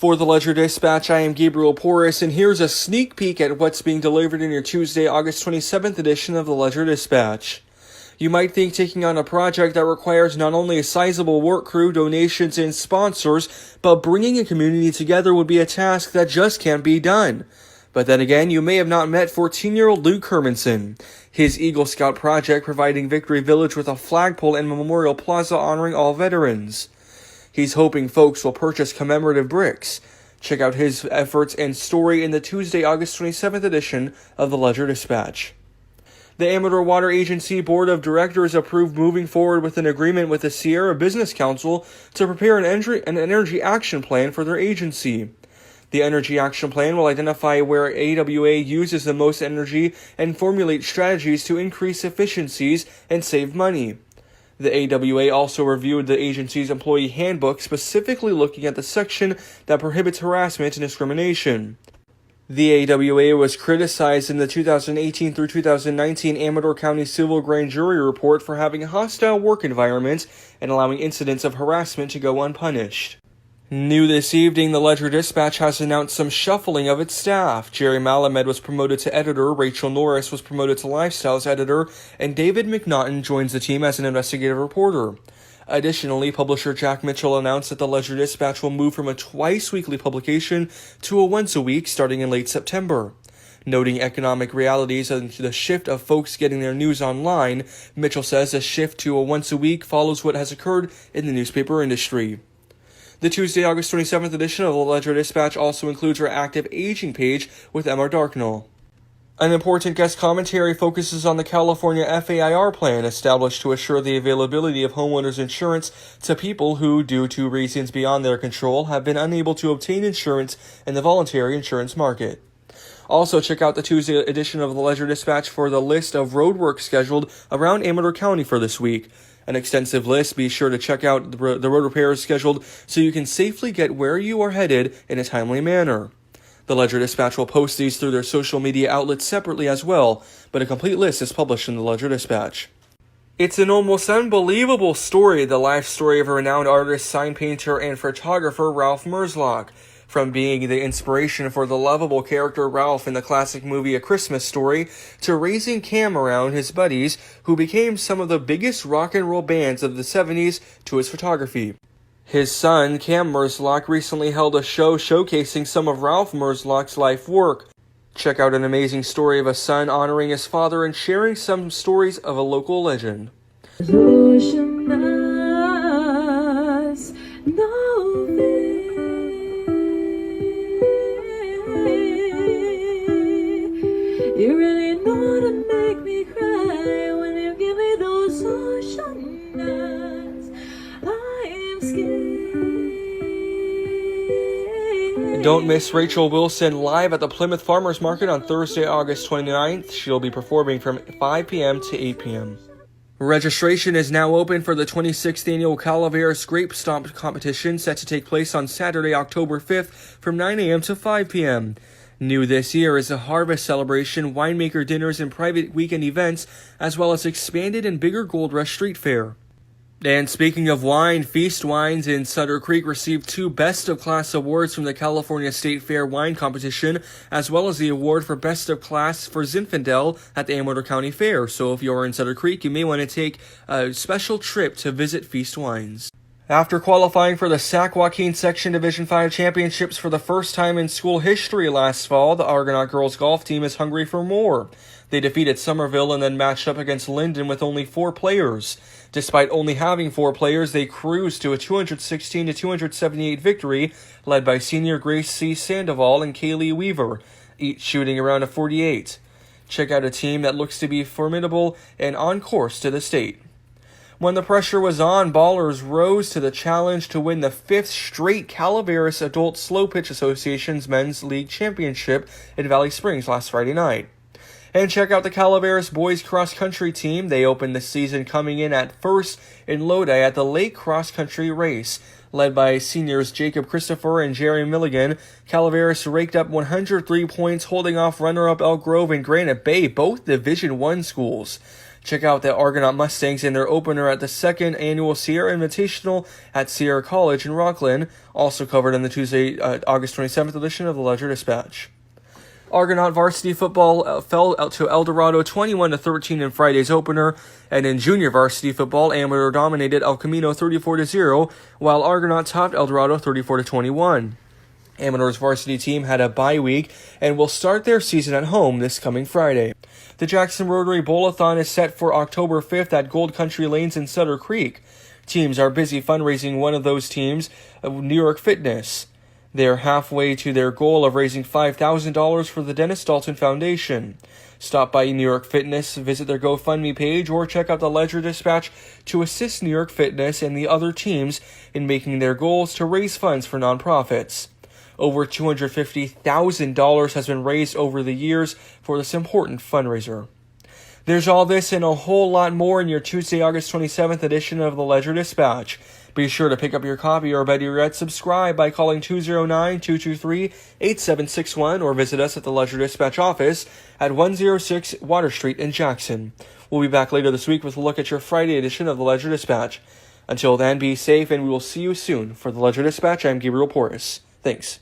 For the Ledger Dispatch, I am Gabriel Porras, and here's a sneak peek at what's being delivered in your Tuesday, August 27th edition of the Ledger Dispatch. You might think taking on a project that requires not only a sizable work crew, donations, and sponsors, but bringing a community together would be a task that just can't be done. But then again, you may have not met 14-year-old Luke Hermanson. His Eagle Scout project providing Victory Village with a flagpole and memorial plaza honoring all veterans. He's hoping folks will purchase commemorative bricks. Check out his efforts and story in the Tuesday, August 27th edition of the Ledger Dispatch. The Amador Water Agency Board of Directors approved moving forward with an agreement with the Sierra Business Council to prepare an energy action plan for their agency. The Energy Action Plan will identify where AWA uses the most energy and formulate strategies to increase efficiencies and save money. The AWA also reviewed the agency's employee handbook, specifically looking at the section that prohibits harassment and discrimination. The AWA was criticized in the 2018 through 2019 Amador County Civil Grand Jury report for having a hostile work environment and allowing incidents of harassment to go unpunished. New this evening, the Ledger Dispatch has announced some shuffling of its staff. Jerry Malamed was promoted to editor, Rachel Norris was promoted to lifestyles editor, and David McNaughton joins the team as an investigative reporter. Additionally, publisher Jack Mitchell announced that the Ledger Dispatch will move from a twice-weekly publication to a once-a-week starting in late September. Noting economic realities and the shift of folks getting their news online, Mitchell says the shift to a once-a-week follows what has occurred in the newspaper industry. The Tuesday, August 27th edition of the Ledger Dispatch also includes our active aging page with Emma Darknell. An important guest commentary focuses on the California FAIR plan established to assure the availability of homeowners insurance to people who, due to reasons beyond their control, have been unable to obtain insurance in the voluntary insurance market. Also, check out the Tuesday edition of the Ledger Dispatch for the list of roadwork scheduled around Amador County for this week. An extensive list. Be sure to check out the road repairs scheduled so you can safely get where you are headed in a timely manner. The Ledger Dispatch will post these through their social media outlets separately as well, but a complete list is published in the Ledger Dispatch. It's an almost unbelievable story, the life story of a renowned artist, sign painter, and photographer Ralph Merzlock. From being the inspiration for the lovable character Ralph in the classic movie A Christmas Story, to raising Cam around his buddies, who became some of the biggest rock and roll bands of the 70s, to his photography. His son, Cam Merzlock, recently held a show showcasing some of Ralph Merzlock's life work. Check out an amazing story of a son honoring his father and sharing some stories of a local legend. You really know to make me cry when you give me those ocean eyes. I am scared. Don't miss Rachel Wilson live at the Plymouth Farmers Market on Thursday, August 29th. She'll be performing from 5 p.m. to 8 p.m. Registration is now open for the 26th annual Calaveras Grape Stomp competition set to take place on Saturday, October 5th from 9 a.m. to 5 p.m. New this year is a harvest celebration, winemaker dinners, and private weekend events, as well as expanded and bigger Gold Rush Street Fair. And speaking of wine, Feast Wines in Sutter Creek received 2 Best of Class awards from the California State Fair Wine Competition, as well as the award for Best of Class for Zinfandel at the Amador County Fair. So if you're in Sutter Creek, you may want to take a special trip to visit Feast Wines. After qualifying for the Sac Joaquin Section Division 5 Championships for the first time in school history last fall, the Argonaut girls golf team is hungry for more. They defeated Somerville and then matched up against Linden with only 4 players. Despite only having 4 players, they cruised to a 216-278 victory, led by senior Grace C. Sandoval and Kaylee Weaver, each shooting around a 48. Check out a team that looks to be formidable and on course to the state. When the pressure was on, ballers rose to the challenge to win the 5th straight Calaveras Adult Slow Pitch Association's Men's League Championship in Valley Springs last Friday night. And check out the Calaveras boys cross-country team. They opened the season coming in at first in Lodi at the Lake Cross Country Race. Led by seniors Jacob Christopher and Jerry Milligan, Calaveras raked up 103 points, holding off runner-up Elk Grove and Granite Bay, both Division I schools. Check out the Argonaut Mustangs in their opener at the second annual Sierra Invitational at Sierra College in Rockland, also covered in the Tuesday, August 27th edition of the Ledger-Dispatch. Argonaut varsity football fell out to El Dorado 21-13 in Friday's opener, and in junior varsity football, Amador dominated El Camino 34-0, while Argonaut topped El Dorado 34-21. Amador's varsity team had a bye week and will start their season at home this coming Friday. The Jackson Rotary Bowl-a-thon is set for October 5th at Gold Country Lanes in Sutter Creek. Teams are busy fundraising. One of those teams, New York Fitness. They're halfway to their goal of raising $5,000 for the Dennis Dalton Foundation. Stop by New York Fitness, visit their GoFundMe page, or check out the Ledger-Dispatch to assist New York Fitness and the other teams in making their goals to raise funds for nonprofits. Over $250,000 has been raised over the years for this important fundraiser. There's all this and a whole lot more in your Tuesday, August 27th edition of the Ledger-Dispatch. Be sure to pick up your copy or better yet, subscribe by calling 209-223-8761 or visit us at the Ledger-Dispatch office at 106 Water Street in Jackson. We'll be back later this week with a look at your Friday edition of the Ledger-Dispatch. Until then, be safe and we will see you soon. For the Ledger-Dispatch, I'm Gabriel Porras. Thanks.